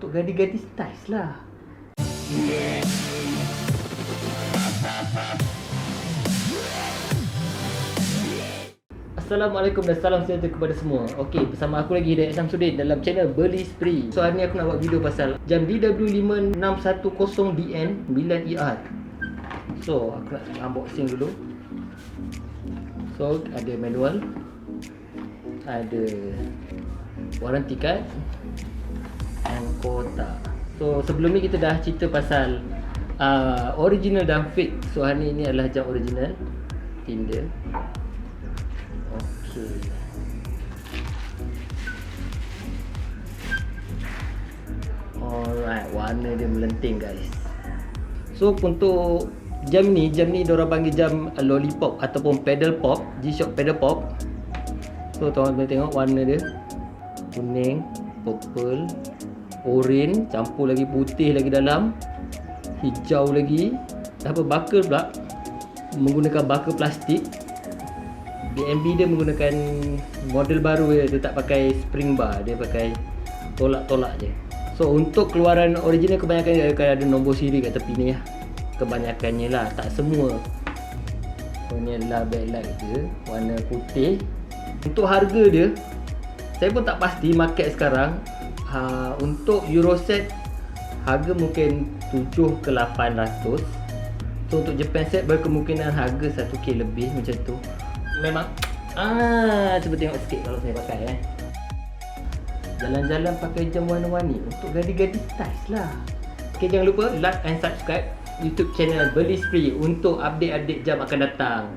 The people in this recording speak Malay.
untuk gadis-gadis style lah. Assalamualaikum dan salam sejahtera kepada semua. Okey, bersama aku lagi Hidayat Samsudin dalam channel Beli Spree. So hari ni aku nak buat video pasal jam DW5610DN 9ER. So aku nak unboxing dulu. So ada manual, ada warranty card dan kotak. So sebelum ni kita dah cerita pasal original dan fake. So hari ni adalah jam original Tinder. Okey. Alright, warna dia melenting guys. So untuk jam ni diorang panggil jam lollipop ataupun pedal pop, G-Shock pedal pop. So tuan boleh tengok warna dia kuning, purple, orange, campur lagi putih lagi dalam, hijau lagi. Apa buckle pula menggunakan buckle plastik. BNB dia menggunakan model baru dia tak pakai spring bar, dia pakai tolak-tolak je. So untuk keluaran original kebanyakan dia akan ada nombor siri kat tepi ni lah. Kebanyakannya lah, tak semua. So ni adalah backlight dia, warna putih. Untuk harga dia, saya pun tak pasti market sekarang. Untuk Euroset harga mungkin 7 ke 800. So untuk Japan set berkemungkinan harga 1k lebih macam tu. Memang cuba tengok sikit kalau saya pakai jalan-jalan pakai jam warna-warni untuk gadis-gadis style lah. Okay, jangan lupa like and subscribe YouTube channel Beli Spree untuk update-update jam akan datang.